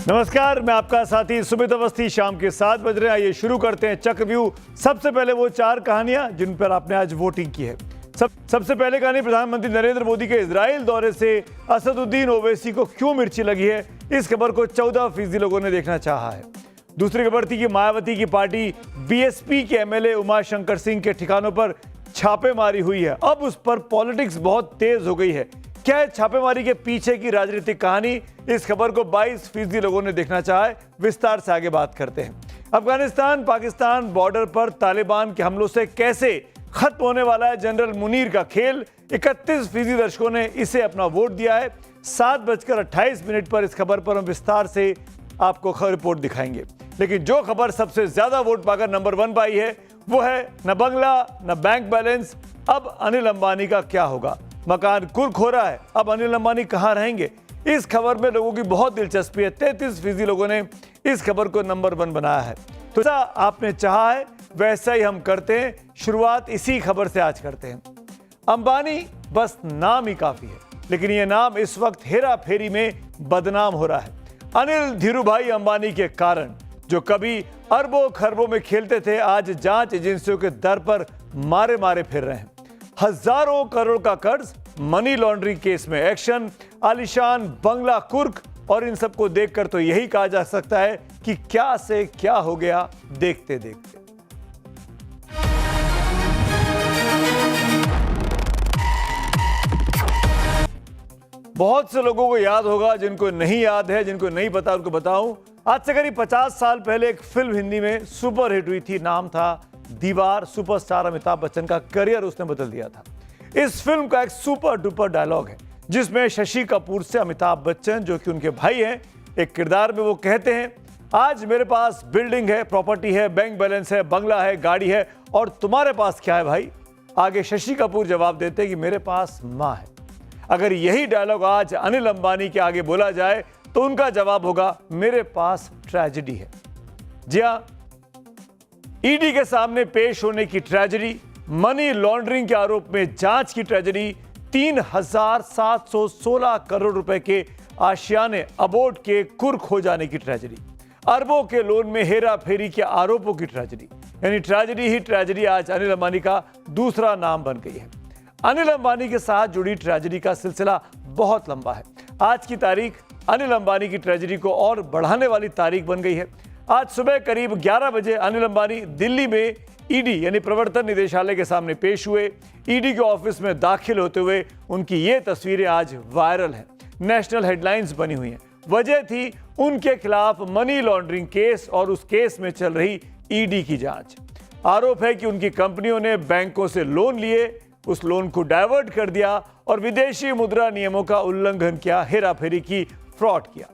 नमस्कार, मैं आपका साथी सुमित अवस्थी। शाम के 7 बज रहे हैं। आइए शुरू करते हैं चक्रव्यूह। सबसे पहले वो 4 कहानियां जिन पर आपने आज वोटिंग की है। सबसे पहले कहानी, प्रधानमंत्री नरेंद्र मोदी के इजराइल दौरे से असदुद्दीन ओवैसी को क्यों मिर्ची लगी है। इस खबर को 14% लोगों ने देखना चाहा है। दूसरी खबर थी कि मायावती की पार्टी बीएसपी के एमएलए उमाशंकर सिंह के ठिकानों पर छापेमारी हुई है। अब उस पर पॉलिटिक्स बहुत तेज हो गई है। क्या है छापेमारी के पीछे की राजनीतिक कहानी? इस खबर को 22% लोगों ने देखना चाहा है। विस्तार से आगे बात करते हैं। अफगानिस्तान पाकिस्तान बॉर्डर पर तालिबान के हमलों से कैसे खत्म होने वाला है जनरल मुनीर का खेल। 31% दर्शकों ने इसे अपना वोट दिया है। 7:28 पर इस खबर पर हम विस्तार से आपको रिपोर्ट दिखाएंगे। लेकिन जो खबर सबसे ज्यादा वोट पाकर नंबर 1 पाई है वो है न बंगला न बैंक बैलेंस, अब अनिल अंबानी का क्या होगा। मकान कुर्क हो रहा है, अब अनिल अंबानी कहां रहेंगे। इस खबर में लोगों की बहुत दिलचस्पी है। 33% लोगों ने इस खबर को नंबर 1 बनाया है। तो जैसा आपने चाहा है वैसा ही हम करते हैं। शुरुआत इसी खबर से आज करते हैं। अंबानी बस नाम ही काफी है, लेकिन यह नाम इस वक्त हेरा फेरी में बदनाम हो रहा है। अनिल धीरूभाई अंबानी के कारण जो कभी अरबों खरबों में खेलते थे, आज जांच एजेंसियों के दर पर मारे मारे फिर रहे हैं। हजारों करोड़ का कर्ज, मनी लॉन्ड्रिंग केस में एक्शन, आलिशान बंगला कुर्क, और इन सबको देखकर तो यही कहा जा सकता है कि क्या से क्या हो गया देखते देखते। बहुत से लोगों को याद होगा, जिनको नहीं याद है, जिनको नहीं पता उनको बताऊं। आज से करीब 50 साल पहले एक फिल्म हिंदी में सुपर हिट हुई थी, नाम था दीवार। सुपरस्टार अमिताभ बच्चन का करियर उसने बदल दिया था। इस फिल्म का एक सुपर डुपर डायलॉग है जिसमें शशि कपूर से अमिताभ बच्चन, जो कि उनके भाई हैं, एक किरदार में वो कहते हैं, आज मेरे पास बिल्डिंग है, प्रॉपर्टी है, बैंक बैलेंस है, बंगला है, गाड़ी है, और तुम्हारे पास क्या है भाई। आगे शशि कपूर जवाब देते हैं कि मेरे पास मां है। अगर यही डायलॉग आज अनिल अंबानी के आगे बोला जाए तो उनका जवाब होगा, मेरे पास ट्रेजेडी है। जी हां, ईडी के सामने पेश होने की ट्रेजेडी, मनी लॉन्ड्रिंग के आरोप में जांच की ट्रेजेडी, 3,716 करोड़ रुपए के आशियाने अबोर्ड के कुर्क हो जाने की ट्रेजेडी, अरबों के लोन में हेरा फेरी के आरोपों की ट्रेजेडी। यानी ट्रेजेडी ही ट्रेजेडी आज अनिल अंबानी का दूसरा नाम बन गई है। अनिल अंबानी के साथ जुड़ी ट्रेजेडी का सिलसिला बहुत लंबा है। आज की तारीख अनिल अंबानी की ट्रेजेडी को और बढ़ाने वाली तारीख बन गई है। आज सुबह करीब 11 बजे अनिल अंबानी दिल्ली में ईडी यानी प्रवर्तन निदेशालय के सामने पेश हुए। ईडी के ऑफिस में दाखिल होते हुए उनकी ये तस्वीरें आज वायरल हैं, नेशनल हेडलाइंस बनी हुई हैं। वजह थी उनके खिलाफ मनी लॉन्ड्रिंग केस और उस केस में चल रही ईडी की जांच। आरोप है कि उनकी कंपनियों ने बैंकों से लोन लिए, उस लोन को डाइवर्ट कर दिया और विदेशी मुद्रा नियमों का उल्लंघन किया, हेराफेरी की, फ्रॉड किया।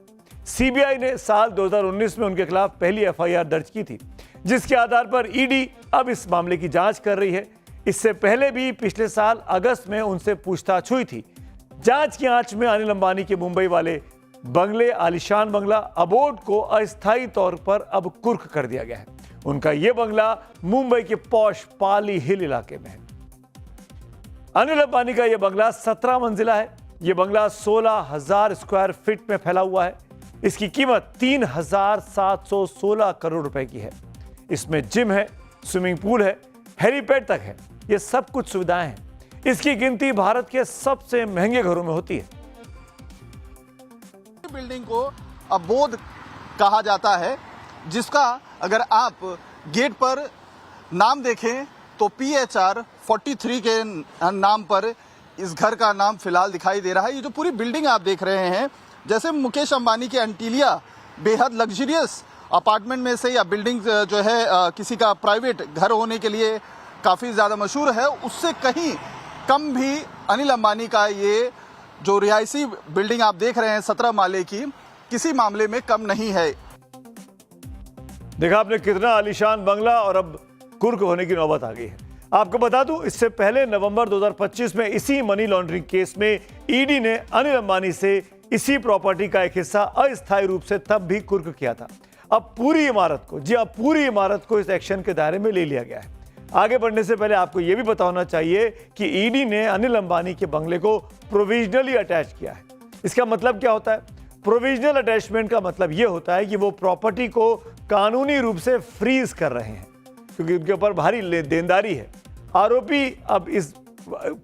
सीबीआई ने साल 2019 में उनके खिलाफ पहली एफआईआर दर्ज की थी, जिसके आधार पर ईडी अब इस मामले की जांच कर रही है। इससे पहले भी पिछले साल अगस्त में उनसे पूछताछ हुई थी। जांच की आंच में अनिल अंबानी के मुंबई वाले बंगले, आलिशान बंगला अबोर्ड को अस्थायी तौर पर अब कुर्क कर दिया गया है। उनका यह बंगला मुंबई के पॉश पाली हिल इलाके में है। अनिल अंबानी का यह बंगला 17 मंजिला है। यह बंगला 16,000 स्क्वायर फीट में फैला हुआ है। इसकी कीमत 3,716 करोड़ रुपए की है। इसमें जिम है, स्विमिंग पूल है, हेलीपैड तक है। ये सब कुछ सुविधाएं हैं। इसकी गिनती भारत के सबसे महंगे घरों में होती है। बिल्डिंग को अबोध कहा जाता है, जिसका अगर आप गेट पर नाम देखें तो PHR 43 के नाम पर इस घर का नाम फिलहाल दिखाई दे रहा है। ये जो पूरी बिल्डिंग आप देख रहे हैं, जैसे मुकेश अंबानी के एंटीलिया बेहद लग्जरियस अपार्टमेंट में से या बिल्डिंग जो है किसी का प्राइवेट घर होने के लिए काफ़ी ज़्यादा मशहूर है, उससे कहीं कम भी अनिल अंबानी का ये जो रिहायशी बिल्डिंग आप देख रहे हैं 17 माले की, किसी मामले में कम नहीं है। देखा आपने कितना आलीशान बंगला, और अब कुर्क होने की नौबत आ गई है। आपको बता दूं, इससे पहले नवंबर 2025 में इसी मनी लॉन्ड्रिंग केस में ईडी ने अनिल अंबानी से इसी प्रॉपर्टी का एक हिस्सा अस्थायी रूप से तब भी कुर्क किया था। अब पूरी इमारत को, जी अब पूरी इमारत को इस एक्शन के दायरे में ले लिया गया है। आगे बढ़ने से पहले आपको यह भी पता होना चाहिए कि ईडी ने अनिल अंबानी के बंगले को प्रोविजनली अटैच किया है। इसका मतलब क्या होता है? प्रोविजनल अटैचमेंट का मतलब यह होता है कि वो प्रॉपर्टी को कानूनी रूप से फ्रीज कर रहे हैं क्योंकि उनके ऊपर भारी देनदारी है। आरोपी अब इस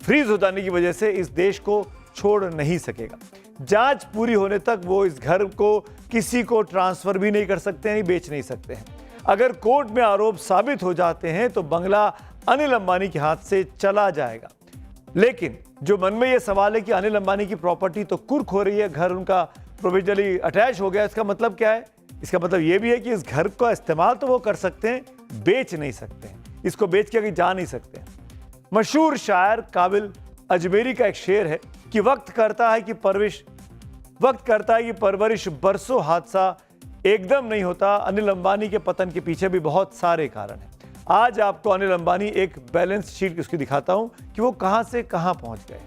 फ्रीज हो जाने की वजह से इस देश को छोड़ नहीं सकेगा। जांच पूरी होने तक वो इस घर को किसी को ट्रांसफर भी नहीं कर सकते हैं, बेच नहीं सकते हैं। अगर कोर्ट में आरोप साबित हो जाते हैं तो बंगला अनिल अंबानी के हाथ से चला जाएगा। लेकिन जो मन में यह सवाल है कि अनिल अंबानी की प्रॉपर्टी तो कुर्क हो रही है, घर उनका प्रोविजनली अटैच हो गया, इसका मतलब क्या है? इसका मतलब यह भी है कि इस घर का इस्तेमाल तो वो कर सकते हैं, बेच नहीं सकते हैं, इसको बेच के आगे जा नहीं सकते हैं। मशहूर शायर काबिल अजमेरी का एक शेर है कि वक्त करता है कि परवरिश बरसों हादसा एकदम नहीं होता। अनिल अंबानी के पतन के पीछे भी बहुत सारे कारण हैं। आज आपको अनिल अंबानी एक बैलेंस शीट उसकी दिखाता हूं कि वो कहां से कहां पहुंच गए।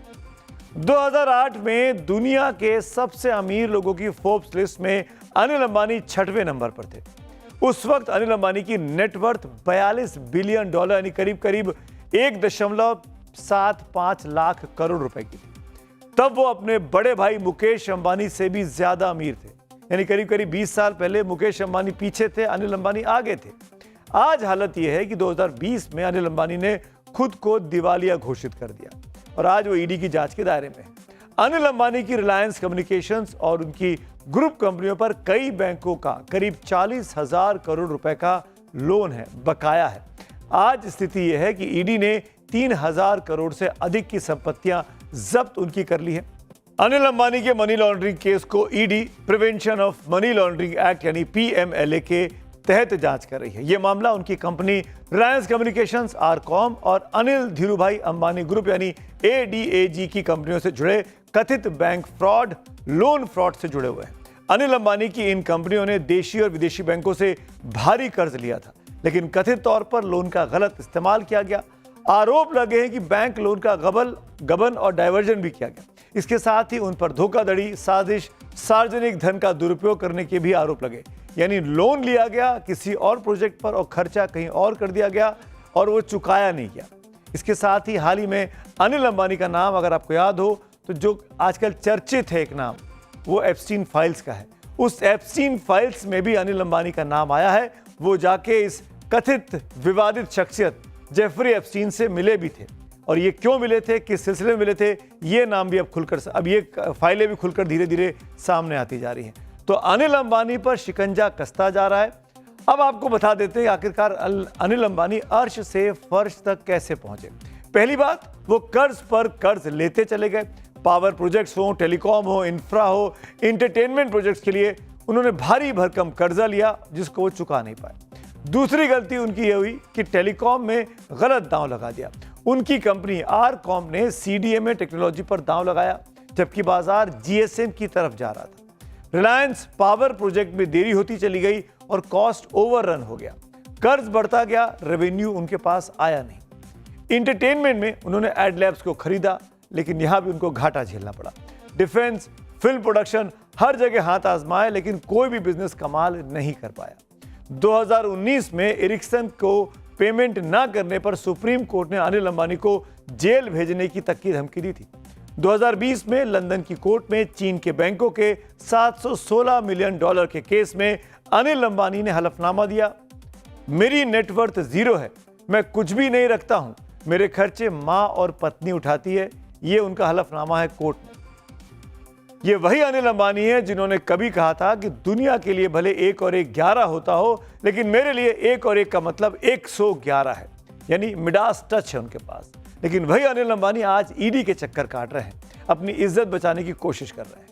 2008 में दुनिया के सबसे अमीर लोगों की फोर्ब्स लिस्ट में अनिल अंबानी 6वें नंबर पर थे। उस वक्त अनिल अंबानी की नेटवर्थ 42 बिलियन डॉलर यानी करीब करीब 1.75 लाख करोड़ रुपए की थी। तब वो अपने बड़े भाई मुकेश अंबानी से भी ज्यादा अमीर थे, यानी करीब करीब 20 साल पहले मुकेश अंबानी पीछे थे, अनिल अंबानी आगे थे। आज हालत यह है कि 2020 में अनिल अंबानी ने खुद को दिवालिया घोषित कर दिया और आज वो ईडी की जांच के दायरे में है। अनिल अंबानी की रिलायंस कम्युनिकेशंस और उनकी ग्रुप कंपनियों पर कई बैंकों का करीब 40,000 करोड़ रुपए का लोन है, बकाया है। आज स्थिति यह है कि ईडी ने 3,000 करोड़ से अधिक की संपत्तियां जब्त उनकी कर ली है। अनिल अंबानी के मनी लॉन्ड्रिंग केस को ED prevention of money laundering act यानी PMLA के तहत जांच कर रही है। यह मामला उनकी कंपनी रिलायंस कम्युनिकेशंस, आरकॉम और अनिल धीरूभाई अंबानी ग्रुप यानी ADAG की कंपनियों से जुड़े कथित बैंक फ्रॉड, लोन फ्रॉड से जुड़े हुए हैं। अनिल अंबानी की इन कंपनियों ने देशी और विदेशी बैंकों से भारी कर्ज लिया था, लेकिन कथित तौर पर लोन का गलत इस्तेमाल किया गया। आरोप लगे हैं कि बैंक लोन का गबन और डायवर्जन भी किया गया। इसके साथ ही उन पर धोखाधड़ी, साजिश, सार्वजनिक धन का दुरुपयोग करने के भी आरोप लगे, यानी लोन लिया गया किसी और प्रोजेक्ट पर और खर्चा कहीं और कर दिया गया और वो चुकाया नहीं गया। इसके साथ ही हाल ही में अनिल अंबानी का नाम अगर आपको याद हो तो जो आजकल चर्चित है एक नाम, वो एप्स्टीन फाइल्स का है। उस एप्स्टीन फाइल्स में भी अनिल अंबानी का नाम आया है। वो जाके इस कथित विवादित शख्सियत जेफरी एप्स्टीन से मिले भी थे और ये क्यों मिले थे, किस सिलसिले में मिले थे, ये नाम भी अब ये फाइलें भी खुलकर धीरे धीरे सामने आती जा रही हैं। तो अनिल अंबानी पर शिकंजा कसता जा रहा है। अब आपको बता देते हैं आखिरकार अनिल अंबानी अर्श से फर्श तक कैसे पहुंचे। पहली बात, वो कर्ज पर कर्ज लेते चले गए। पावर प्रोजेक्ट्स हो, टेलीकॉम हो, इंफ्रा हो, एंटरटेनमेंट प्रोजेक्ट्स के लिए उन्होंने भारी भरकम कर्जा लिया जिसको वो चुका नहीं पाए। दूसरी गलती उनकी ये हुई कि टेलीकॉम में गलत दांव लगा दिया। उनकी कंपनी आरकॉम ने CDMA टेक्नोलॉजी पर दांव लगाया जबकि बाजार GSM की तरफ जा रहा था। रिलायंस पावर प्रोजेक्ट में देरी होती चली गई और कॉस्ट ओवररन हो गया। कर्ज बढ़ता गया, रेवेन्यू उनके पास आया नहीं। इंटरटेनमेंट में उन्होंने एडलैब्स को खरीदा लेकिन यहां भी उनको घाटा झेलना पड़ा। डिफेंस, फिल्म प्रोडक्शन, हर जगह हाथ आजमाए लेकिन कोई भी बिजनेस कमाल नहीं कर पाया। 2019 में एरिक्सन को पेमेंट ना करने पर सुप्रीम कोर्ट ने अनिल अंबानी को जेल भेजने की तक की धमकी दी थी। 2020 में लंदन की कोर्ट में चीन के बैंकों के 716 मिलियन डॉलर के केस में अनिल अंबानी ने हलफनामा दिया। मेरी नेटवर्थ जीरो है, मैं कुछ भी नहीं रखता हूं, मेरे खर्चे मां और पत्नी उठाती है। यह उनका हलफनामा है कोर्ट में। ये वही अनिल अंबानी है जिन्होंने कभी कहा था कि दुनिया के लिए भले 1 और 1 11 होता हो, लेकिन मेरे लिए 1 और 1 का मतलब 111 है, यानी मिडास टच है उनके पास। लेकिन वही अनिल अंबानी आज ईडी के चक्कर काट रहे हैं, अपनी इज्जत बचाने की कोशिश कर रहे हैं।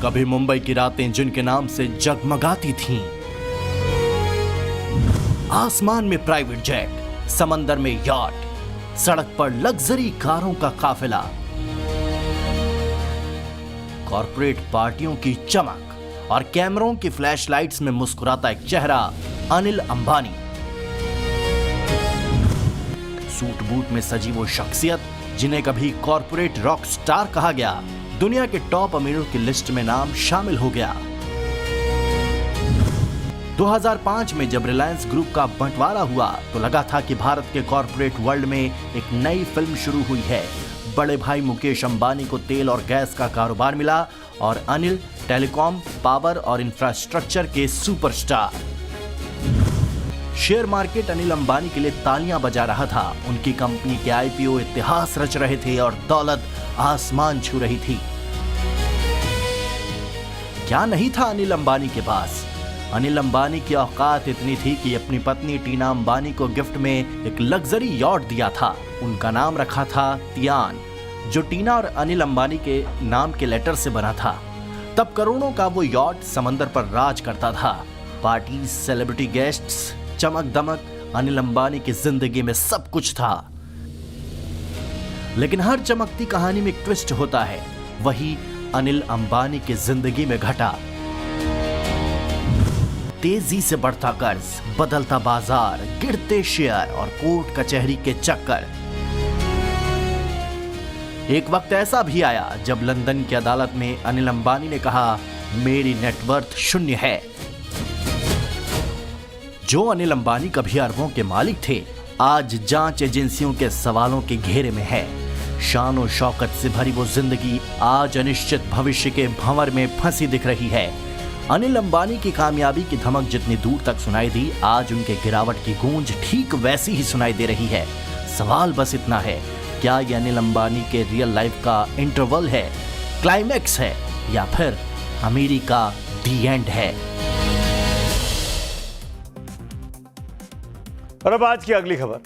कभी मुंबई की रातें जिनके नाम से जगमगाती थीं, आसमान में प्राइवेट जेट, समंदर में यॉट, सड़क पर लग्जरी कारों का काफिला, कॉर्पोरेट पार्टियों की चमक और कैमरों की फ्लैशलाइट्स में मुस्कुराता एक चेहरा, अनिल अंबानी। सूट बूट में सजी वो शख्सियत जिन्हें कभी कॉर्पोरेट रॉक स्टार कहा गया, दुनिया के टॉप अमीरों की लिस्ट में नाम शामिल हो गया। 2005 में जब रिलायंस ग्रुप का बंटवारा हुआ तो लगा था कि भारत के कॉर्पोरेट वर्ल्ड में एक नई फिल्म शुरू हुई है। बड़े भाई मुकेश अंबानी को तेल और गैस का कारोबार मिला और अनिल टेलीकॉम, पावर और इंफ्रास्ट्रक्चर के superstar. Share market Anil Ambani के लिए तालियां बजा रहा था। उनकी कंपनी के आईपीओ इतिहास रच रहे थे और दौलत आसमान छू रही थी। क्या नहीं था अनिल अंबानी के पास? अनिल अंबानी की औकात इतनी थी कि अपनी पत्नी टीना अंबानी को गिफ्ट में एक लग्जरी यॉट दिया था। उनका नाम रखा था तियान, जो टीना और अनिल अंबानी के नाम के लेटर से बना था। तब करोड़ों का वो यॉट समंदर पर राज करता था। पार्टी, सेलिब्रिटी गेस्ट्स, चमक दमक, अनिल अंबानी की जिंदगी में सब कुछ था। लेकिन हर चमकती कहानी में एक ट्विस्ट होता है। वही अनिल अंबानी की जिंदगी में घटा। तेजी से बढ़ता कर्ज, बदलता बाजार, गिरते शेयर और कोर्ट कचहरी के चक्कर। एक वक्त ऐसा भी आया जब लंदन की अदालत में अनिल अंबानी ने कहा, मेरी नेटवर्थ शून्य है। जो अनिल अंबानी कभी अरबों के मालिक थे, आज जांच एजेंसियों के सवालों के घेरे में है। शान और शौकत से भरी वो जिंदगी आज अनिश्चित भविष्य के भंवर में फंसी दिख रही है। अनिल अंबानी की कामयाबी की धमक जितनी दूर तक सुनाई दी, आज उनके गिरावट की गूंज ठीक वैसी ही सुनाई दे रही है। सवाल बस इतना है, क्या ये अनिल अंबानी के रियल लाइफ का इंटरवल है, क्लाइमैक्स है, या फिर अमीरी का दी एंड है? और अब आज की अगली खबर।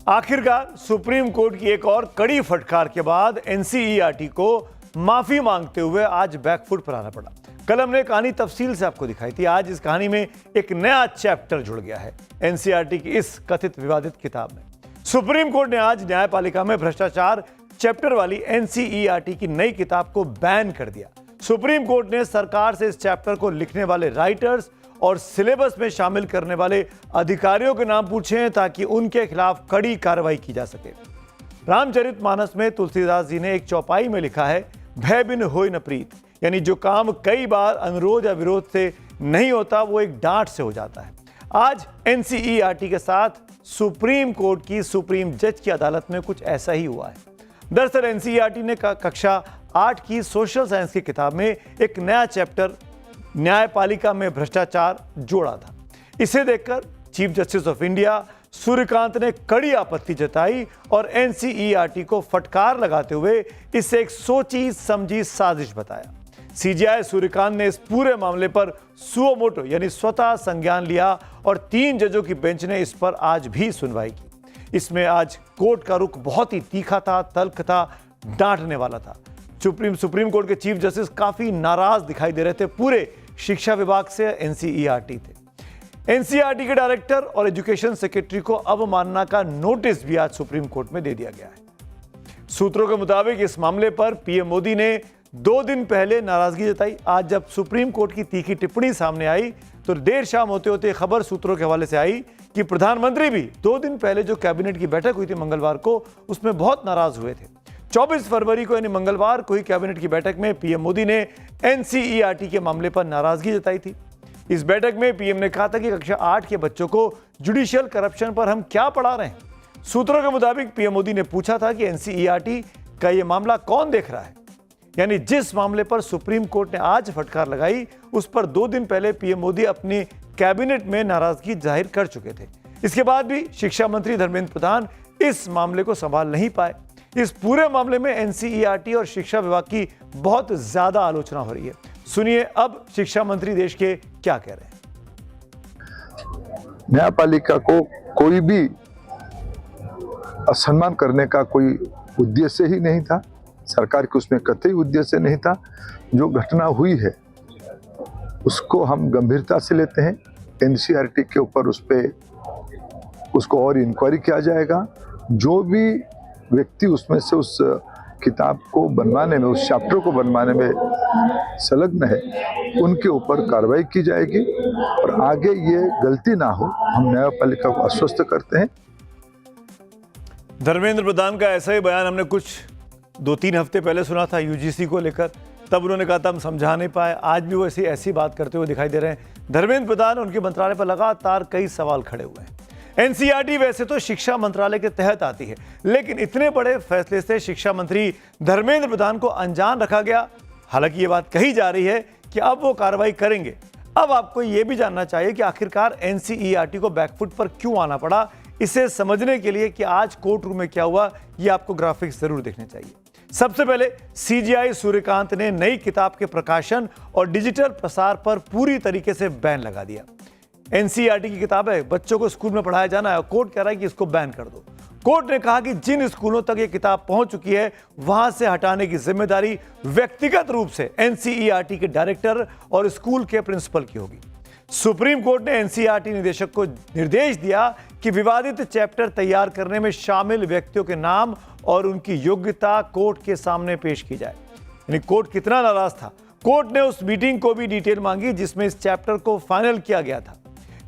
आखिरकार सुप्रीम कोर्ट की एक और कड़ी फटकार के बाद एनसीईआरटी को माफी मांगते हुए आज बैकफुट पर आना पड़ा। कल हमने कहानी तफसील से आपको दिखाई थी। आज इस कहानी में एक नया चैप्टर जुड़ गया है एनसीईआरटी की इस कथित विवादित किताब में। सुप्रीम कोर्ट ने आज न्यायपालिका में भ्रष्टाचार चैप्टर वाली एनसीईआरटी की नई किताब को बैन कर दिया। सुप्रीम कोर्ट ने सरकार से इस चैप्टर को लिखने वाले राइटर्स और सिलेबस में शामिल करने वाले अधिकारियों के नाम पूछे हैं ताकि उनके खिलाफ कड़ी कार्रवाई की जा सके। रामचरितमानस में तुलसीदास जी ने एक चौपाई में लिखा है, भय बिन होय न प्रीत, यानी जो काम कई बार अनुरोध या विरोध से नहीं होता वो एक डांट से हो जाता है। आज एनसीईआरटी के साथ सुप्रीम कोर्ट की सुप्रीम जज की अदालत में कुछ ऐसा ही हुआ है। दरअसल एनसीईआरटी ने कक्षा 8 की सोशल साइंस की किताब में एक नया चैप्टर न्यायपालिका में भ्रष्टाचार जोड़ा था। इसे देखकर chief justice of India Suryakant ने कड़ी आपत्ति जताई और एनसीईआरटी को फटकार लगाते हुए इसे एक सोची समझी साजिश बताया। सीजेआई सूर्यकांत ने इस पूरे मामले पर सुओ मोटो यानी स्वतः संज्ञान लिया और 3 जजों की बेंच ने इस पर आज भी सुनवाई की। इसमें आज कोर्ट का रुख बहुत ही तीखा था, तल्ख था, डांटने वाला था। सुप्रीम कोर्ट के चीफ जस्टिस काफी नाराज दिखाई दे रहे थे। पूरे शिक्षा विभाग से एनसीईआरटी थे। एनसीईआरटी के डायरेक्टर और एजुकेशन सेक्रेटरी को अवमानना का नोटिस भी आज सुप्रीम कोर्ट में दे दिया गया है। सूत्रों के मुताबिक इस मामले पर पीएम मोदी ने 2 दिन पहले नाराजगी जताई। आज जब सुप्रीम कोर्ट की तीखी टिप्पणी सामने आई तो देर शाम होते होते खबर सूत्रों के हवाले से आई कि प्रधानमंत्री भी 2 दिन पहले जो कैबिनेट की बैठक हुई थी मंगलवार को, उसमें बहुत नाराज हुए थे। 24 फरवरी को यानी मंगलवार को ही कैबिनेट की बैठक में पीएम मोदी ने एनसीईआरटी के मामले पर नाराजगी जताई थी। इस बैठक में पीएम ने कहा था कि कक्षा 8 के बच्चों को जुडिशियल करप्शन पर हम क्या पढ़ा रहे हैं। सूत्रों के मुताबिक पीएम मोदी ने पूछा था कि एनसीईआरटी का यह मामला कौन देख रहा है, यानी जिस मामले पर सुप्रीम कोर्ट ने आज फटकार लगाई उस पर 2 दिन पहले पीएम मोदी अपनी कैबिनेट में नाराजगी जाहिर कर चुके थे। इसके बाद भी शिक्षा मंत्री धर्मेंद्र प्रधान इस मामले को संभाल नहीं पाए। इस पूरे मामले में एनसीईआरटी और शिक्षा विभाग की बहुत ज्यादा आलोचना हो रही है। सुनिए अब शिक्षा मंत्री देश के क्या कह रहे हैं। न्यायपालिका को कोई भी असम्मान करने का कोई उद्देश्य ही नहीं था। सरकार के उसमें कतई उद्देश्य नहीं था। जो घटना हुई है उसको हम गंभीरता से लेते हैं। एनसीईआरटी के ऊपर उसको और इंक्वायरी किया जाएगा। जो भी व्यक्ति उसमें से उस किताब को बनवाने में, उस चैप्टर को बनवाने में संलग्न है, उनके ऊपर कार्रवाई की जाएगी और आगे ये गलती ना हो, हम न्यायपालिका को आश्वस्त करते हैं। धर्मेंद्र प्रधान का ऐसा ही बयान हमने कुछ 2-3 हफ्ते पहले सुना था यूजीसी को लेकर। तब उन्होंने कहा था हम समझा नहीं पाए। आज भी वो ऐसी बात करते हुए दिखाई दे रहे हैं। धर्मेंद्र प्रधान और उनके मंत्रालय पर लगातार कई सवाल खड़े हुए हैं। एनसीईआरटी वैसे तो शिक्षा मंत्रालय के तहत आती है, लेकिन इतने बड़े फैसले से शिक्षा मंत्री धर्मेंद्र प्रधान को अनजान रखा गया। हालांकि ये बात कही जा रही है कि अब वो कार्रवाई करेंगे। अब आपको ये भी जानना चाहिए कि आखिरकार एनसीईआरटी को बैकफुट पर क्यों आना पड़ा। इसे समझने के लिए कि आज कोर्ट रूम में क्या हुआ, ये आपको ग्राफिक्स जरूर देखने चाहिए। सबसे पहले सीजीआई सूर्यकांत ने नई किताब के प्रकाशन और डिजिटल प्रसार पर पूरी तरीके से बैन लगा दिया। एनसीईआरटी की किताब है, बच्चों को स्कूल में पढ़ाया जाना है, कोर्ट कह रहा है कि इसको बैन कर दो। कोर्ट ने कहा कि जिन स्कूलों तक ये किताब पहुंच चुकी है वहां से हटाने की जिम्मेदारी व्यक्तिगत रूप से एनसीईआरटी के डायरेक्टर और स्कूल के प्रिंसिपल की होगी। सुप्रीम कोर्ट ने एनसीईआरटी निदेशक को निर्देश दिया कि विवादित चैप्टर तैयार करने में शामिल व्यक्तियों के नाम और उनकी योग्यता कोर्ट के सामने पेश की जाए। यानी कोर्ट कितना नाराज था। कोर्ट ने उस मीटिंग को भी डिटेल मांगी जिसमें इस चैप्टर को फाइनल किया गया था।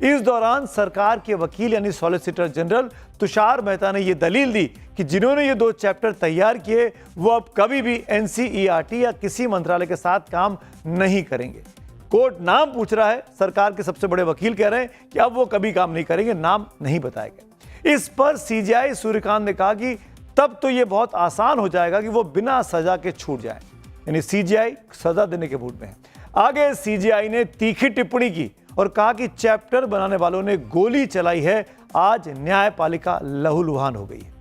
इस दौरान सरकार के वकील यानी सॉलिसिटर जनरल तुषार मेहता ने यह दलील दी कि जिन्होंने ये 2 चैप्टर तैयार किए वो अब कभी भी एनसीईआरटी या किसी मंत्रालय के साथ काम नहीं करेंगे। कोर्ट नाम पूछ रहा है, सरकार के सबसे बड़े वकील कह रहे हैं कि अब वो कभी काम नहीं करेंगे, नाम नहीं बताएगा। इस पर सीजीआई सूर्यकांत ने कहा कि तब तो ये बहुत आसान हो जाएगा कि वो बिना सजा के छूट जाए। यानी सीजीआई सजा देने के मूड में है। आगे सीजीआई ने तीखी टिप्पणी की और कहा कि चैप्टर बनाने वालों ने गोली चलाई है। आज न्यायपालिका लहूलुहान हो गई है।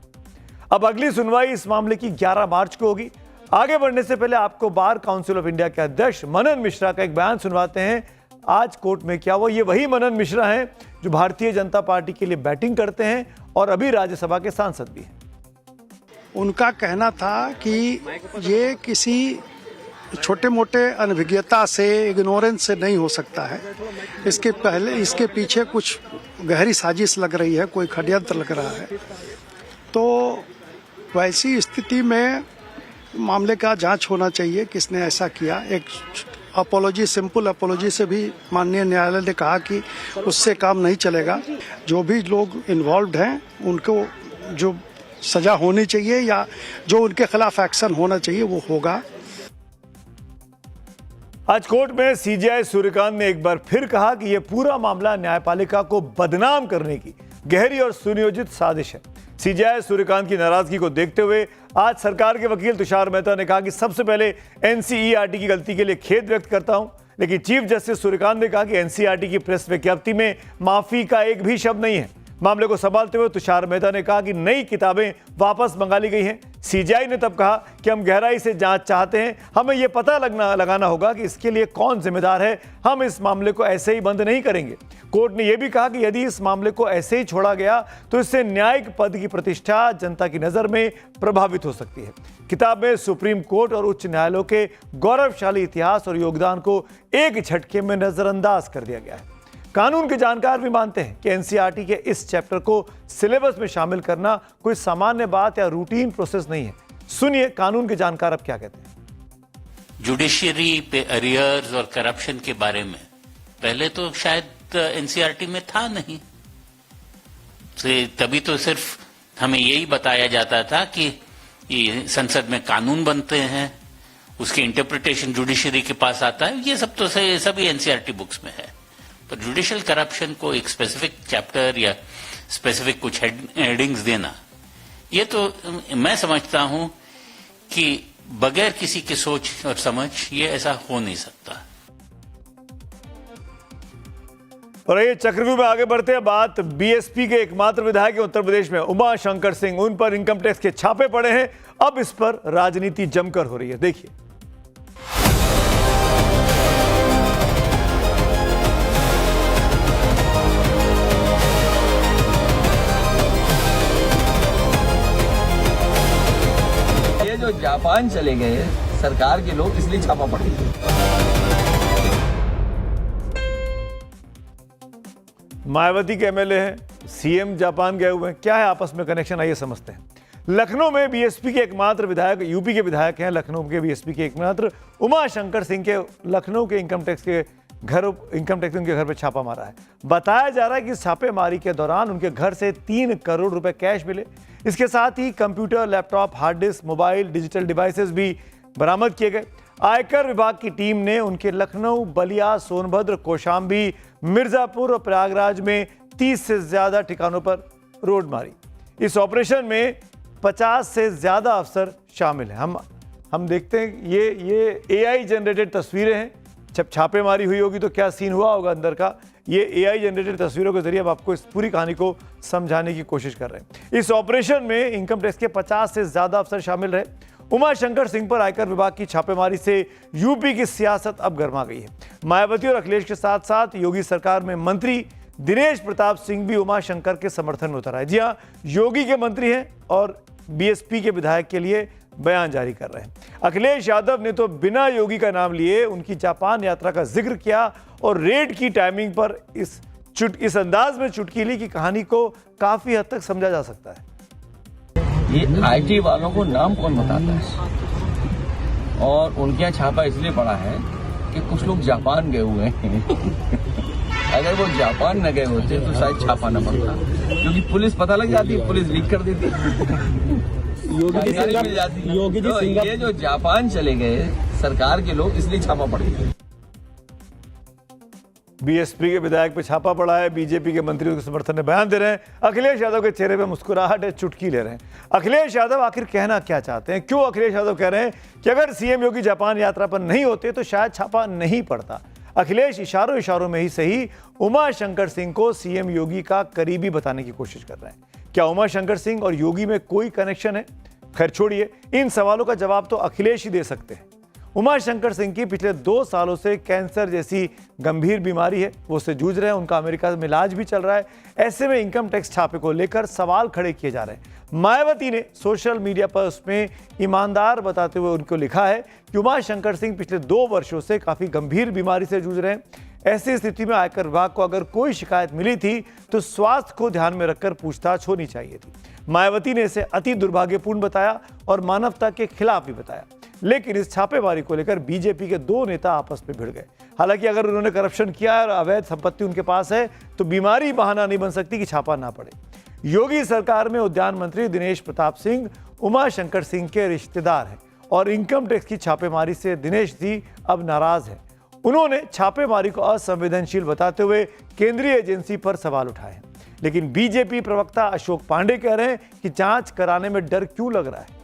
अब अगली सुनवाई इस मामले की 11 मार्च को होगी। आगे बढ़ने से पहले आपको बार काउंसिल ऑफ इंडिया के अध्यक्ष मनन मिश्रा का एक बयान सुनवाते हैं। आज कोर्ट में क्या हुआ। ये वही मनन मिश्रा हैं जो भारतीय जनता पार्टी के लिए बैटिंग करते हैं और अभी राज्यसभा के सांसद भी हैं। उनका कहना था कि ये किसी छोटे मोटे अनभिज्ञता से, इग्नोरेंस से नहीं हो सकता है। इसके पीछे कुछ गहरी साजिश लग रही है, कोई षड्यंत्र लग रहा है। तो वैसी स्थिति में मामले का जांच होना चाहिए, किसने ऐसा किया। एक अपोलॉजी, सिंपल अपोलॉजी से भी माननीय न्यायालय ने कहा कि उससे काम नहीं चलेगा। जो भी लोग इन्वॉल्व्ड हैं उनको जो सजा होनी चाहिए या जो उनके खिलाफ एक्शन होना चाहिए वो होगा। आज कोर्ट में सीजीआई सूर्यकांत ने एक बार फिर कहा कि यह पूरा मामला न्यायपालिका को बदनाम करने की गहरी और सुनियोजित साजिश है। सीजीआई सूर्यकांत की नाराजगी को देखते हुए आज सरकार के वकील तुषार मेहता ने कहा कि सबसे पहले एनसीईआरटी की गलती के लिए खेद व्यक्त करता हूं, लेकिन चीफ जस्टिस सूर्यकांत ने कहा कि एनसीईआरटी की प्रेस विज्ञप्ति में माफी का एक भी शब्द नहीं है। मामले को संभालते हुए तुषार मेहता ने कहा कि नई किताबें वापस मंगा ली गई हैं। सीजीआई ने तब कहा कि हम गहराई से जांच चाहते हैं, हमें यह पता लगाना होगा कि इसके लिए कौन जिम्मेदार है। हम इस मामले को ऐसे ही बंद नहीं करेंगे। कोर्ट ने यह भी कहा कि यदि इस मामले को ऐसे ही छोड़ा गया तो इससे न्यायिक पद की प्रतिष्ठा जनता की नजर में प्रभावित हो सकती है। किताब में सुप्रीम कोर्ट और उच्च न्यायालयों के गौरवशाली इतिहास और योगदान को एक झटके में नजरअंदाज कर दिया गया है। कानून के जानकार भी मानते हैं कि एनसीईआरटी के इस चैप्टर को सिलेबस में शामिल करना कोई सामान्य बात या रूटीन प्रोसेस नहीं है। सुनिए कानून के जानकार अब क्या कहते हैं। जुडिशियरी पे अरियर्स और करप्शन के बारे में पहले तो शायद एनसीईआरटी में था नहीं, तभी तो सिर्फ हमें यही बताया जाता था कि ये संसद में कानून बनते हैं, उसकी इंटरप्रिटेशन जुडिशियरी के पास आता है। ये सब तो सभी एनसीईआरटी बुक्स में है। पर जुडिशियल करप्शन को एक स्पेसिफिक चैप्टर या स्पेसिफिक कुछ हेडिंग्स देना, ये तो मैं समझता हूं कि बगैर किसी की सोच और समझ ये ऐसा हो नहीं सकता। और ये चक्रव्यूह में आगे बढ़ते हैं। बात बीएसपी के एकमात्र विधायक हैं उत्तर प्रदेश में उमा शंकर सिंह, उन पर इनकम टैक्स के छापे पड़े हैं। अब इस पर राजनीति जमकर हो रही है। देखिए, जो जापान चले गए सरकार के लोग, इसलिए छापा पड़ गया। मायावती के एमएलए हैं, सीएम जापान गए हुए हैं, क्या है आपस में कनेक्शन, आइए समझते हैं। लखनऊ में बीएसपी के एकमात्र विधायक, यूपी के विधायक हैं लखनऊ के बीएसपी के एकमात्र उमा शंकर सिंह के लखनऊ के इनकम टैक्स उनके घर पर छापा मारा है। बताया जा रहा है कि छापेमारी के दौरान उनके घर से 3 करोड़ रुपए कैश मिले। इसके साथ ही computer, laptop, hard disk, mobile, digital devices भी बरामद किए गए। आयकर विभाग की टीम ने उनके लखनऊ, बलिया, सोनभद्र, कौशाम्बी, मिर्जापुर और प्रयागराज में 30 से ज्यादा ठिकानों पर रोड मारी। इस ऑपरेशन में 50 से ज्यादा अफसर शामिल हैं। हम देखते हैं ये AI जनरेटेड तस्वीरें हैं। जब छापेमारी हुई होगी तो क्या सीन हुआ होगा अंदर का, ये AI जनरेटेड तस्वीरों के जरिए अब आपको इस पूरी कहानी को समझाने की कोशिश कर रहे हैं। इस ऑपरेशन में इनकम टैक्स के 50 से ज्यादा अफसर शामिल रहे। उमाशंकर सिंह पर आयकर विभाग की छापेमारी से यूपी की सियासत अब गर्मा गई है। मायावती और अखिलेश के साथ साथ योगी सरकार में मंत्री दिनेश प्रताप सिंह भी उमाशंकर के समर्थन में उतर आए। जी हां, योगी के मंत्री हैं और BSP के विधायक के लिए बयान जारी कर रहे हैं। अखिलेश यादव ने तो बिना योगी का नाम लिए उनकी जापान यात्रा का जिक्र किया और रेड की टाइमिंग पर इस अंदाज में चुटकी ली कि कहानी को काफी हद तक समझा जा सकता है। ये IT वालों को नाम कौन बताता है? और उनके यहाँ छापा इसलिए पड़ा है कि कुछ लोग जापान गए हुए हैं। अगर वो जापान न गए होते तो शायद छापा न पड़ता, क्योंकि पुलिस पता लग जाती, पुलिस लीक कर देती, जानकारी मिल जाती। तो ये जो जापान चले गए सरकार के लोग, इसलिए छापा पड़ गया। BSP के विधायक पे छापा पड़ा है। बीजेपी के मंत्री उनके समर्थन में बयान दे रहे हैं। अखिलेश यादव के चेहरे पे मुस्कुराहट है, चुटकी ले रहे हैं। अखिलेश यादव आखिर कहना क्या चाहते हैं? क्यों अखिलेश यादव कह रहे हैं कि अगर CM योगी जापान यात्रा पर नहीं होते तो शायद छापा नहीं पड़ता? अखिलेश इशारों में ही सही उमाशंकर सिंह को CM योगी का करीबी बताने की कोशिश कर रहे हैं। क्या उमाशंकर सिंह और योगी में कोई कनेक्शन है? खैर छोड़िए, इन सवालों का जवाब तो अखिलेश ही दे सकते हैं। उमाशंकर सिंह की पिछले 2 सालों से कैंसर जैसी गंभीर बीमारी है, वो उससे जूझ रहे हैं। उनका अमेरिका में इलाज भी चल रहा है। ऐसे में इनकम टैक्स छापे को लेकर सवाल खड़े किए जा रहे हैं। मायावती ने सोशल मीडिया पर उसमें ईमानदार बताते हुए उनको लिखा है कि उमाशंकर सिंह पिछले 2 वर्षों से काफी गंभीर बीमारी से जूझ रहे हैं। ऐसी स्थिति में आयकर विभाग को अगर कोई शिकायत मिली थी तो स्वास्थ्य को ध्यान में रखकर पूछताछ होनी चाहिए थी। मायावती ने इसे अति दुर्भाग्यपूर्ण बताया और मानवता के खिलाफ भी बताया। लेकिन इस छापेमारी को लेकर बीजेपी के 2 नेता आपस में भिड़ गए। हालांकि अगर उन्होंने करप्शन किया है और अवैध संपत्ति उनके पास है तो बीमारी बहाना नहीं बन सकती कि छापा ना पड़े। योगी सरकार में उद्यान मंत्री दिनेश प्रताप सिंह उमाशंकर सिंह के रिश्तेदार हैं और इनकम टैक्स की छापेमारी से दिनेश जी अब नाराज हैं। उन्होंने छापेमारी को असंवेदनशील बताते हुए केंद्रीय एजेंसी पर सवाल उठाए हैं। लेकिन बीजेपी प्रवक्ता अशोक पांडे कह रहे हैं कि जांच कराने में डर क्यों लग रहा है?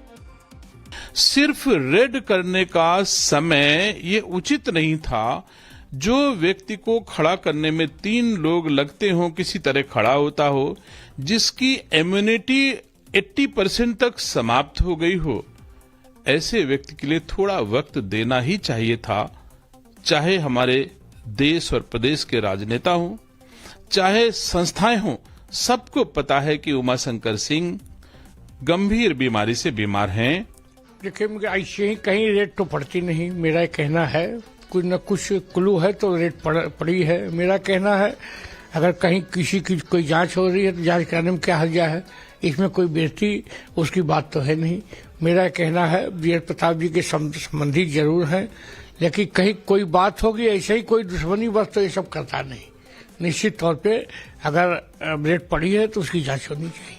सिर्फ रेड करने का समय ये उचित नहीं था। जो व्यक्ति को खड़ा करने में 3 लोग लगते हो, किसी तरह खड़ा होता हो, जिसकी इम्यूनिटी 80% तक समाप्त हो गई हो, ऐसे व्यक्ति के लिए थोड़ा वक्त देना ही चाहिए था। चाहे हमारे देश और प्रदेश के राजनेता हों, चाहे संस्थाएं हों, सबको पता है कि उमाशंकर सिंह गंभीर बीमारी से बीमार हैं। देखिए, मुझे ऐसे ही कहीं रेट तो पड़ती नहीं। मेरा कहना है कुछ न कुछ क्लू है तो रेट पड़ी है। मेरा कहना है अगर कहीं किसी की कोई जांच हो रही है तो जांच कराने में क्या हर्जा है? इसमें कोई बेइज्जती उसकी बात तो है नहीं। मेरा कहना है वीर प्रताप जी के संबंधी जरूर हैं, लेकिन कहीं कोई बात होगी ऐसे ही कोई दुश्मनी बस तो ये सब करता नहीं। निश्चित तौर पे अगर रेट पड़ी है तो उसकी जांच होनी चाहिए।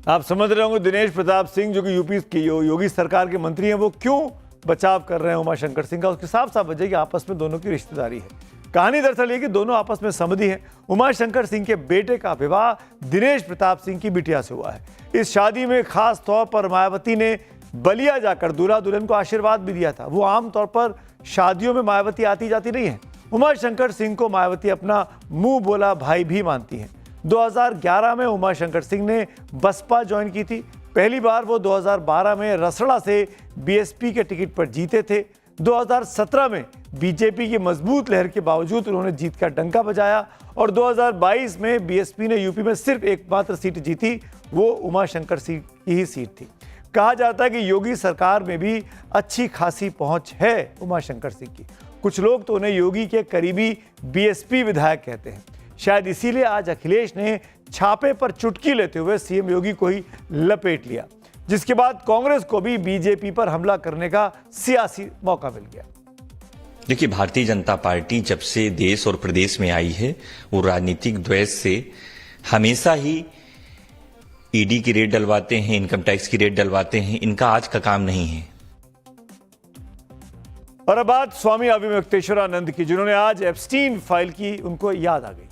आप समझ रहे होंगे दिनेश प्रताप सिंह जो कि यूपी की योगी सरकार के मंत्री हैं, वो क्यों बचाव कर रहे हैं उमाशंकर सिंह का। उसकी साफ साफ वजह कि आपस में दोनों की रिश्तेदारी है। कहानी दरअसल ये कि दोनों आपस में समधी हैं। उमाशंकर सिंह के बेटे का विवाह दिनेश प्रताप सिंह की बिटिया से हुआ है। इस शादी में खास तौर पर मायावती ने बलिया जाकर दूल्हा दुल्हन को आशीर्वाद भी दिया था। वो आमतौर पर शादियों में मायावती आती जाती नहीं है। उमाशंकर सिंह को मायावती अपना मुंह बोला भाई भी मानती हैं। 2011 में उमाशंकर सिंह ने बसपा ज्वाइन की थी। पहली बार वो 2012 में रसड़ा से BSP के टिकट पर जीते थे। 2017 में बीजेपी की मजबूत लहर के बावजूद उन्होंने जीत का डंका बजाया और 2022 में BSP ने यूपी में सिर्फ एकमात्र सीट जीती, वो उमाशंकर सिंह की ही सीट थी। कहा जाता है कि योगी सरकार में भी अच्छी खासी पहुंच है उमाशंकर सिंह की। कुछ लोग तो उन्हें योगी के करीबी BSP विधायक कहते हैं। शायद इसीलिए आज अखिलेश ने छापे पर चुटकी लेते हुए CM योगी को ही लपेट लिया, जिसके बाद कांग्रेस को भी बीजेपी पर हमला करने का सियासी मौका मिल गया। देखिए, भारतीय जनता पार्टी जब से देश और प्रदेश में आई है, वो राजनीतिक द्वेष से हमेशा ही ईडी की रेड डलवाते हैं, इनकम टैक्स की रेड डलवाते हैं। इनका आज का काम नहीं है। और अब बात स्वामी अविमुक्तेश्वरानंद की, जिन्होंने आज एप्स्टीन फाइल की, उनको याद आ गई।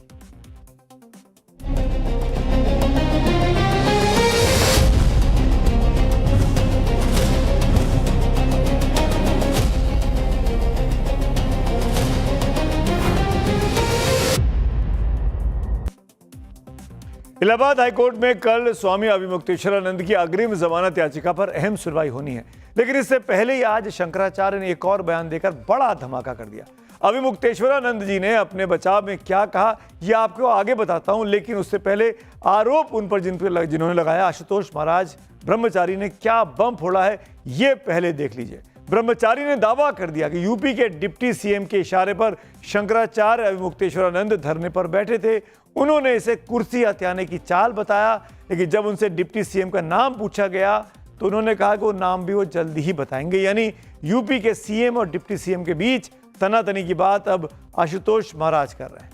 इलाहाबाद हाईकोर्ट में कल स्वामी अविमुक्तेश्वरानंद की अग्रिम जमानत याचिका पर अहम सुनवाई होनी है, लेकिन इससे पहले ही आज शंकराचार्य ने एक और बयान देकर बड़ा धमाका कर दिया। अविमुक्तेश्वरानंद जी ने अपने बचाव में क्या कहा यह आपको आगे बताता हूं, लेकिन उससे पहले आरोप उन पर जिन्होंने लगाया, आशुतोष महाराज ब्रह्मचारी ने क्या बम फोड़ा है ये पहले देख लीजिए। ब्रह्मचारी ने दावा कर दिया कि यूपी के डिप्टी सीएम के इशारे पर शंकराचार्य अविमुक्तेश्वरानंद धरने पर बैठे थे। उन्होंने इसे कुर्सी हथियाने की चाल बताया, लेकिन जब उनसे डिप्टी सीएम का नाम पूछा गया तो उन्होंने कहा कि वो नाम भी वो जल्दी ही बताएंगे। यानी यूपी के सीएम और डिप्टी सीएम के बीच तनातनी की बात अब आशुतोष महाराज कर रहे हैं।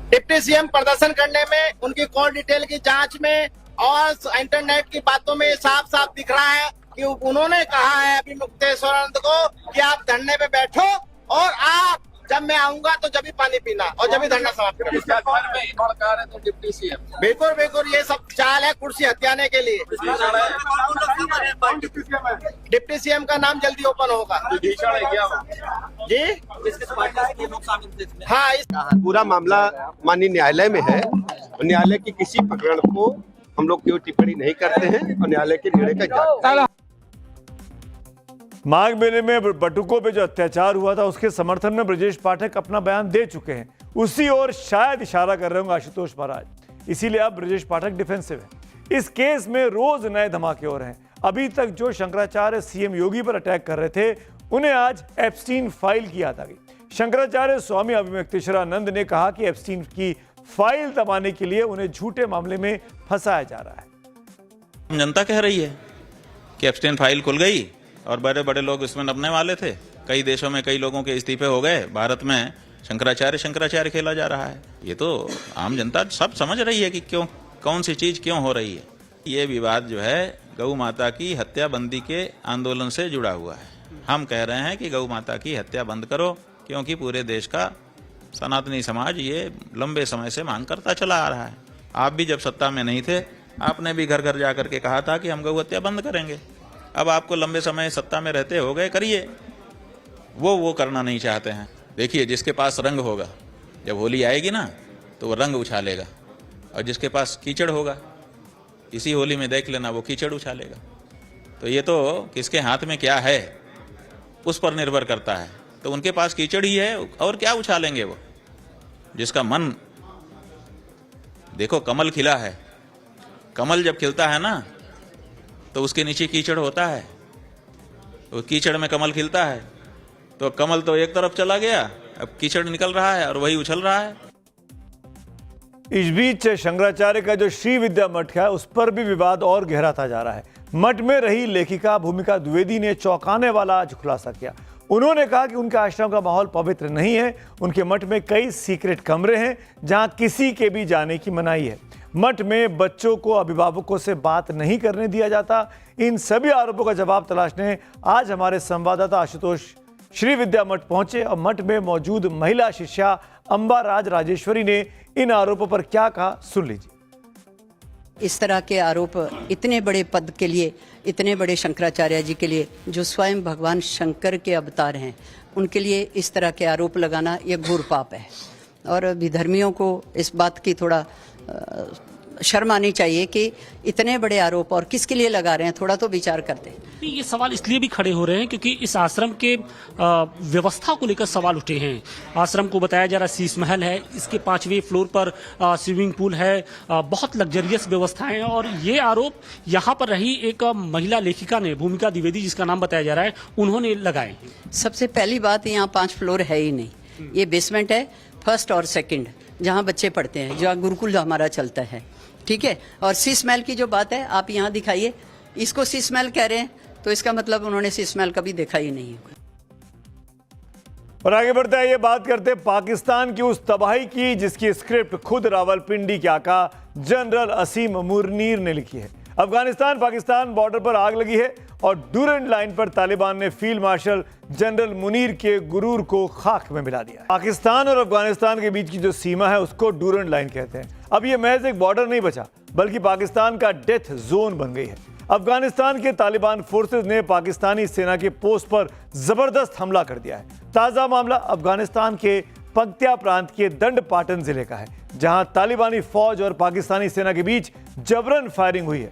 डिप्टी सीएम प्रदर्शन करने में, उनकी कॉल डिटेल की जांच में और इंटरनेट की बातों में साफ साफ दिख रहा है कि उन्होंने कहा है अविमुक्तेश्वरानंद को कि आप धरने पे बैठो और आप जब मैं आऊंगा तो जब भी पानी पीना और जब भी धरना समाप्त करना। तो डिप्टी सीएम बिल्कुल बिल्कुल ये सब चाल है कुर्सी हथियाने के लिए। डिप्टी सीएम का नाम जल्दी ओपन होगा जी। हाँ, पूरा मामला माननीय न्यायालय में है और न्यायालय की किसी प्रकरण को हम लोग कोई टिप्पणी नहीं करते हैं और न्यायालय के निर्णय का माघ मेले में बटुकों पे जो अत्याचार हुआ था उसके समर्थन में ब्रजेश पाठक अपना बयान दे चुके हैं। उसी ओर शायद इशारा कर रहे होंगे आशुतोष महाराज, इसीलिए अब ब्रजेश पाठक डिफेंसिव है। इस केस में रोज नए धमाके हो रहे हैं। अभी तक जो शंकराचार्य सीएम योगी पर अटैक कर रहे थे, उन्हें आज एप्स्टीन फाइल की याद आ गई। शंकराचार्य स्वामी अविमुक्तेश्वरानंद ने कहा कि एप्स्टीन की फाइल दबाने के लिए उन्हें झूठे मामले में फंसाया जा रहा है। जनता कह रही है कि एप्स्टीन फाइल खुल गई और बड़े बड़े लोग इसमें नपने वाले थे। कई देशों में कई लोगों के इस्तीफे हो गए, भारत में शंकराचार्य खेला जा रहा है। ये तो आम जनता सब समझ रही है कि क्यों, कौन सी चीज क्यों हो रही है। ये विवाद जो है गौ माता की हत्या बंदी के आंदोलन से जुड़ा हुआ है। हम कह रहे हैं कि गौ माता की हत्या बंद करो, क्योंकि पूरे देश का सनातनी समाज ये लंबे समय से मांग करता चला आ रहा है। आप भी जब सत्ता में नहीं थे, आपने भी घर घर जाकर के कहा था कि हम गौ हत्या बंद करेंगे। अब आपको लंबे समय सत्ता में रहते हो गए, करिए। वो करना नहीं चाहते हैं। देखिए, जिसके पास रंग होगा, जब होली आएगी ना तो वो रंग उछालेगा, और जिसके पास कीचड़ होगा, इसी होली में देख लेना, वो कीचड़ उछालेगा। तो ये तो किसके हाथ में क्या है उस पर निर्भर करता है। तो उनके पास कीचड़ ही है, और क्या उछालेंगे वो। जिसका मन, देखो कमल खिला है, कमल जब खिलता है ना तो उसके नीचे कीचड़ होता है, तो कीचड़ में कमल खिलता है। तो कमल तो एक तरफ चला गया, अब कीचड़ निकल रहा है और वही उछल रहा है। इस बीच शंकराचार्य का जो श्री विद्या मठ है उस पर भी विवाद और गहराता जा रहा है। मठ में रही लेखिका भूमिका द्विवेदी ने चौंकाने वाला आज खुलासा किया। उन्होंने कहा कि उनके आश्रम का माहौल पवित्र नहीं है। उनके मठ में कई सीक्रेट कमरे हैं जहां किसी के भी जाने की मनाही है। मठ में बच्चों को अभिभावकों से बात नहीं करने दिया जाता। इन सभी आरोपों का जवाब तलाशने आज हमारे संवाददाता आशुतोष श्री विद्या मठ पहुंचे और मठ में मौजूद महिला शिष्या अंबा राजेश्वरी ने इन आरोपों पर क्या कहा, सुन लीजिए। इस तरह के आरोप इतने बड़े पद के लिए, इतने बड़े शंकराचार्य जी के लिए, जो स्वयं भगवान शंकर के अवतार हैं, उनके लिए इस तरह के आरोप लगाना ये घोर पाप है। और विधर्मियों को इस बात की थोड़ा शर्म आनी चाहिए कि इतने बड़े आरोप और किसके लिए लगा रहे हैं, थोड़ा तो विचार करते हैं। ये सवाल इसलिए भी खड़े हो रहे हैं क्योंकि इस आश्रम के व्यवस्था को लेकर सवाल उठे हैं। आश्रम को बताया जा रहा शीश महल है, इसके 5वें फ्लोर पर स्विमिंग पूल है, बहुत लग्जरियस व्यवस्थाएं हैं। और ये आरोप यहाँ पर रही एक महिला लेखिका ने, भूमिका द्विवेदी जिसका नाम बताया जा रहा है, उन्होंने लगाए हैं। सबसे पहली बात, यहाँ 5 फ्लोर है ही नहीं, ये बेसमेंट है, फर्स्ट और सेकंड, जहाँ बच्चे पढ़ते हैं, जहाँ गुरुकुल हमारा चलता है, ठीक है। और शीश महल की जो बात है, आप यहाँ दिखाइए, इसको शीश महल कह रहे हैं तो इसका मतलब उन्होंने शीश महल कभी देखा ही नहीं होगा। और आगे बढ़ते हैं, ये बात करते हैं पाकिस्तान की उस तबाही की जिसकी स्क्रिप्ट खुद रावलपिंडी के आका जनरल असीम मुनीर ने लिखी है। अफगानिस्तान पाकिस्तान बॉर्डर पर आग लगी है और डूरंड लाइन पर तालिबान ने फील्ड मार्शल जनरल मुनीर के गुरूर को खाक में मिला दिया। पाकिस्तान और अफगानिस्तान के बीच की जो सीमा है उसको डूरंड लाइन कहते हैं। अब यह महज एक बॉर्डर नहीं बचा बल्कि पाकिस्तान का डेथ जोन बन गई है। अफगानिस्तान के तालिबान फोर्सेज ने पाकिस्तानी सेना के पोस्ट पर जबरदस्त हमला कर दिया है। ताजा मामला अफगानिस्तान के पक्तिया प्रांत के दंड पाटन जिले का है, जहां तालिबानी फौज और पाकिस्तानी सेना के बीच जबरन फायरिंग हुई है।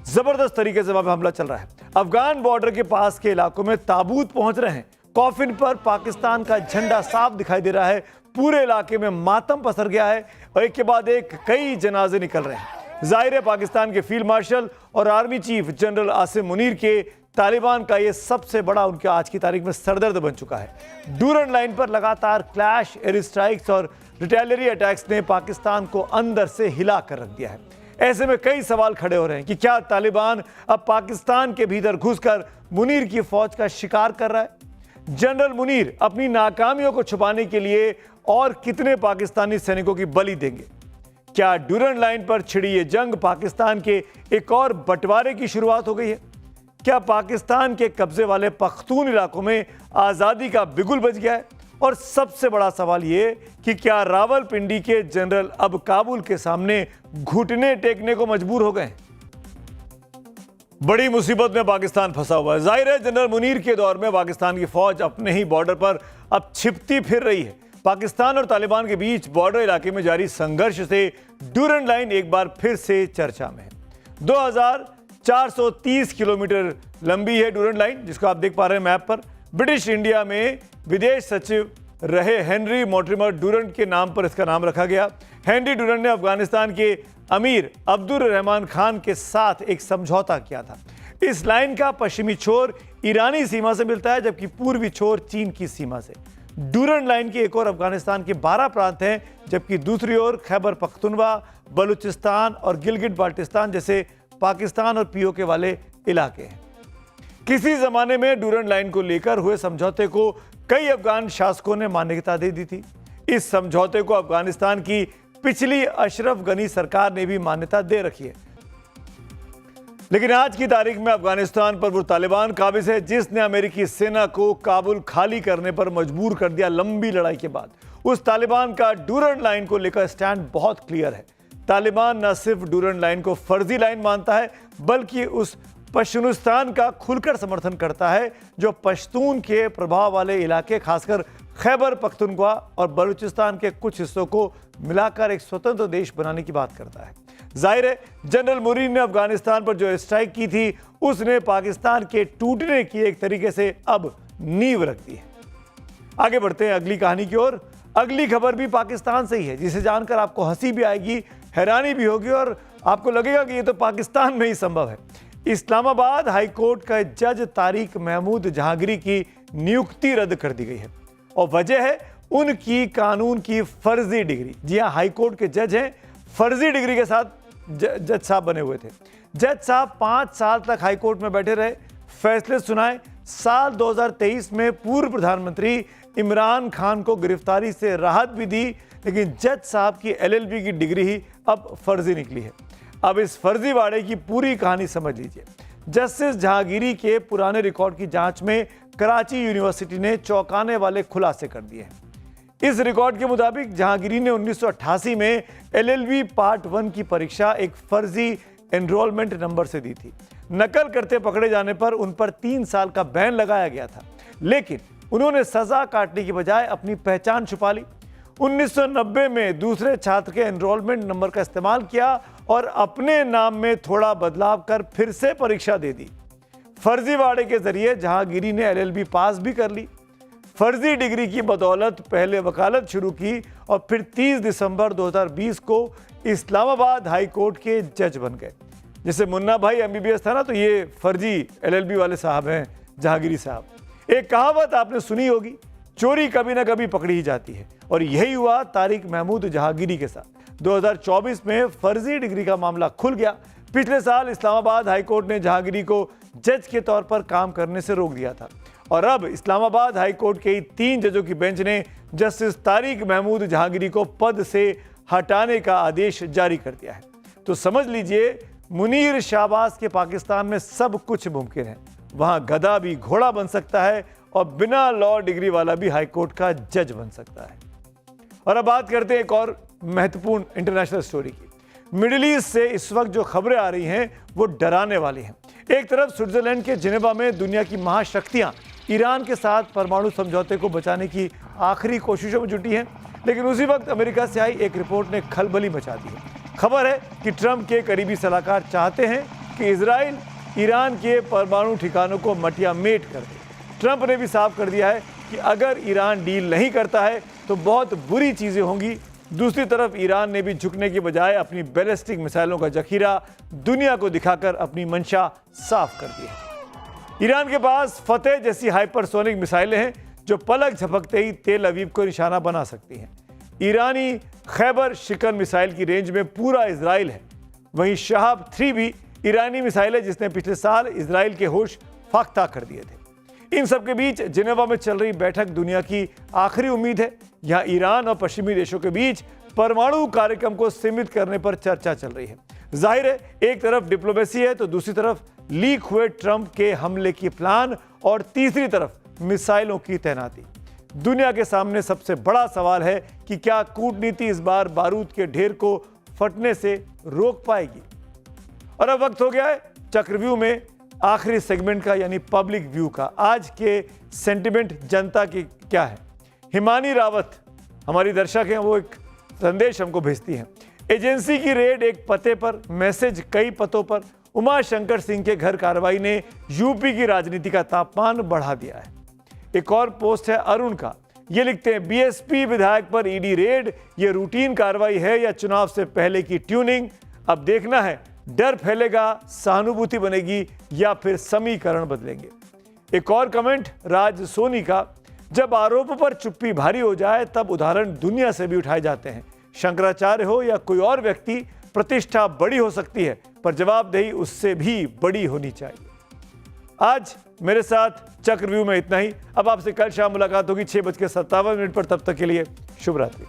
जबरदस्त तरीके से वहां पर हमला चल रहा है। अफगान बॉर्डर के पास के इलाकों में ताबूत पहुंच रहे हैं। कॉफिन पर पाकिस्तान का झंडा साफ दिखाई दे रहा है। पूरे इलाके में मातम पसर गया है और एक के बाद एक कई जनाजे निकल रहे हैं। जाहिर है पाकिस्तान के फील्ड मार्शल और army chief general Asim Munir के तालिबान का यह सबसे बड़ा उनके आज की तारीख में सरदर्द बन चुका है। डूरंड लाइन पर लगातार क्लैश, एयर स्ट्राइक्स और रिटेलियरी अटैक्स ने पाकिस्तान को अंदर से हिला कर रख दिया है। ऐसे में कई सवाल खड़े हो रहे हैं कि क्या तालिबान अब पाकिस्तान के भीतर घुसकर मुनीर की फौज का शिकार कर रहा है? जनरल मुनीर अपनी नाकामियों को छुपाने के लिए और कितने पाकिस्तानी सैनिकों की बलि देंगे? क्या डूरंड लाइन पर छिड़ी ये जंग पाकिस्तान के एक और बंटवारे की शुरुआत हो गई है? क्या पाकिस्तान के कब्जे वाले पख्तून इलाकों में आजादी का बिगुल बज गया है? और सबसे बड़ा सवाल ये कि क्या रावलपिंडी के जनरल अब काबुल के सामने घुटने टेकने को मजबूर हो गए? बड़ी मुसीबत में पाकिस्तान फंसा हुआ है। जाहिर है जनरल मुनीर के दौर में पाकिस्तान की फौज अपने ही बॉर्डर पर अब छिपती फिर रही है। पाकिस्तान और तालिबान के बीच बॉर्डर इलाके में जारी संघर्ष से डूरंड लाइन एक बार फिर से चर्चा में है। 2430 किलोमीटर लंबी है डूरंड लाइन, जिसको आप देख पा रहे हैं मैप पर। ब्रिटिश इंडिया में विदेश सचिव रहे हेनरी मोर्टिमर डूरंड के नाम पर इसका नाम रखा गया। हेनरी डूरंड ने अफगानिस्तान के अमीर अब्दुल रहमान खान के साथ एक समझौता किया था। इस लाइन का पश्चिमी छोर ईरानी सीमा से मिलता है, जबकि पूर्वी छोर चीन की सीमा से। डूरंड लाइन के एक और अफगानिस्तान के 12 प्रांत हैं, जबकि दूसरी ओर खैबर पख्तूनवा, बलूचिस्तान और गिलगिट बाल्टिस्तान जैसे पाकिस्तान और पीओके वाले इलाके हैं। किसी जमाने में डूरंड लाइन को लेकर हुए समझौते को कई अफगान शासकों ने मान्यता दे दी थी। इस समझौते को अफगानिस्तान की पिछली अशरफ गनी सरकार ने भी मान्यता दे रखी है। लेकिन आज की तारीख में अफगानिस्तान पर वो तालिबान काबिज है जिसने अमेरिकी सेना को काबुल खाली करने पर मजबूर कर दिया। लंबी लड़ाई के बाद उस तालिबान का डूरंड लाइन को लेकर स्टैंड बहुत क्लियर है। तालिबान न सिर्फ डूरंड लाइन को फर्जी लाइन मानता है, बल्कि उस पश्तूनिस्तान का खुलकर समर्थन करता है जो पश्तून के प्रभाव वाले इलाके, खासकर खैबर पख्तूनख्वा और बलूचिस्तान के कुछ हिस्सों को मिलाकर एक स्वतंत्र देश बनाने की बात करता है। जाहिर है जनरल मुनीर ने अफगानिस्तान पर जो स्ट्राइक की थी उसने पाकिस्तान के टूटने की एक तरीके से अब नींव रख दी है। आगे बढ़ते हैं अगली कहानी की ओर। अगली खबर भी पाकिस्तान से ही है, जिसे जानकर आपको हंसी भी आएगी, हैरानी भी होगी और आपको लगेगा कि ये तो पाकिस्तान में ही संभव है। इस्लामाबाद हाई कोर्ट का जज तारिक महमूद जहांगीरी की नियुक्ति रद्द कर दी गई है और वजह है उनकी कानून की फर्जी डिग्री। जी हाँ, हाई कोर्ट के जज हैं, फर्जी डिग्री के साथ जज साहब बने हुए थे। जज साहब 5 साल तक हाई कोर्ट में बैठे रहे, फैसले सुनाए। साल 2023 में पूर्व प्रधानमंत्री इमरान खान को गिरफ्तारी से राहत भी दी, लेकिन जज साहब की LLB की डिग्री ही अब फर्जी निकली है। अब इस फर्जीवाड़े की पूरी कहानी समझ लीजिए। जस्टिस जहांगीरी के पुराने रिकॉर्ड की जांच में कराची यूनिवर्सिटी ने चौंकाने वाले खुलासे कर दिए हैं। इस रिकॉर्ड के मुताबिक जहांगीरी ने 1988 में LLB पार्ट 1 की परीक्षा एक फर्जी एनरोलमेंट नंबर से दी थी। नकल करते पकड़े जाने पर उन पर 3 साल का बैन लगाया गया था, लेकिन उन्होंने सजा काटने की बजाय अपनी पहचान छुपा ली। 1990 में दूसरे छात्र के एनरोलमेंट नंबर का इस्तेमाल किया और अपने नाम में थोड़ा बदलाव कर फिर से परीक्षा दे दी। फर्जीवाड़े के जरिए जहांगीरी ने LLB पास भी कर ली। फर्जी डिग्री की बदौलत पहले वकालत शुरू की और फिर 30 दिसंबर 2020 को इस्लामाबाद हाई कोर्ट के जज बन गए। जैसे मुन्ना भाई MBBS था ना, तो ये फर्जी LLB वाले साहब हैं जहांगीरी साहब। एक कहावत आपने सुनी होगी, चोरी कभी ना कभी पकड़ी ही जाती है, और यही हुआ तारिक महमूद जहांगीरी के साथ। 2024 में फर्जी डिग्री का मामला खुल गया। पिछले साल इस्लामाबाद हाई कोर्ट ने जहांगीरी को जज के तौर पर काम करने से रोक दिया था और अब इस्लामाबाद हाई कोर्ट के 3 जजों की बेंच ने जस्टिस तारिक महमूद जहांगीरी को पद से हटाने का आदेश जारी कर दिया है। तो समझ लीजिए मुनीर शाहबाज के पाकिस्तान में सब कुछ मुमकिन है। वहां गधा भी घोड़ा बन सकता है और बिना लॉ डिग्री वाला भी हाईकोर्ट का जज बन सकता है। और अब बात करते हैं एक और महत्वपूर्ण इंटरनेशनल स्टोरी की। मिडिल ईस्ट से इस वक्त जो खबरें आ रही हैं वो डराने वाली हैं। एक तरफ स्विट्जरलैंड के जिनेवा में दुनिया की महाशक्तियां ईरान के साथ परमाणु समझौते को बचाने की आखिरी कोशिशों में जुटी हैं, लेकिन उसी वक्त अमेरिका से आई एक रिपोर्ट ने खलबली मचा दी है। खबर है कि ट्रंप के करीबी सलाहकार चाहते हैं कि इजराइल ईरान के परमाणु ठिकानों को मटियामेट कर दे। ट्रंप ने भी साफ कर दिया है कि अगर ईरान डील नहीं करता है तो बहुत बुरी चीजें होंगी। दूसरी तरफ ईरान ने भी झुकने की बजाय अपनी बैलिस्टिक मिसाइलों का जखीरा दुनिया को दिखाकर अपनी मंशा साफ कर दी है। ईरान के पास फतेह जैसी हाइपरसोनिक मिसाइलें हैं जो पलक झपकते ही तेल अवीव को निशाना बना सकती हैं। ईरानी खैबर शिकन मिसाइल की रेंज में पूरा इजराइल है। वहीं शहाब 3 भी ईरानी मिसाइल है जिसने पिछले साल इजराइल के होश फाख्ता कर दिए थे। इन सबके बीच जिनेवा में चल रही बैठक दुनिया की आखिरी उम्मीद है। यहाँ ईरान और पश्चिमी देशों के बीच परमाणु कार्यक्रम को सीमित करने पर चर्चा चल रही है। जाहिर है एक तरफ डिप्लोमेसी है तो दूसरी तरफ लीक हुए ट्रंप के हमले की प्लान और तीसरी तरफ मिसाइलों की तैनाती। दुनिया के सामने सबसे बड़ा सवाल है कि क्या कूटनीति इस बार बारूद के ढेर को फटने से रोक पाएगी। और अब वक्त हो गया है चक्रव्यूह में आखिरी सेगमेंट का, यानी पब्लिक व्यू का। आज के सेंटिमेंट जनता की क्या है? हिमानी रावत हमारी दर्शक हैं, वो एक संदेश हमको भेजती हैं। एजेंसी की रेड एक पते पर, मैसेज कई पतों पर। उमा शंकर सिंह के घर कार्रवाई ने यूपी की राजनीति का तापमान बढ़ा दिया है। एक और पोस्ट है अरुण का, ये लिखते हैं बीएसपी विधायक पर ईडी रेड, ये रूटीन कार्रवाई है या चुनाव से पहले की ट्यूनिंग? अब देखना है डर फैलेगा, सहानुभूति बनेगी या फिर समीकरण बदलेंगे। एक और कमेंट राज सोनी का, जब आरोपों पर चुप्पी भारी हो जाए तब उदाहरण दुनिया से भी उठाए जाते हैं। शंकराचार्य हो या कोई और व्यक्ति, प्रतिष्ठा बड़ी हो सकती है पर जवाबदेही उससे भी बड़ी होनी चाहिए। आज मेरे साथ चक्रव्यूह में इतना ही। अब आपसे कल शाम मुलाकात होगी 6:57 पर। तब तक के लिए शुभ रात्रि।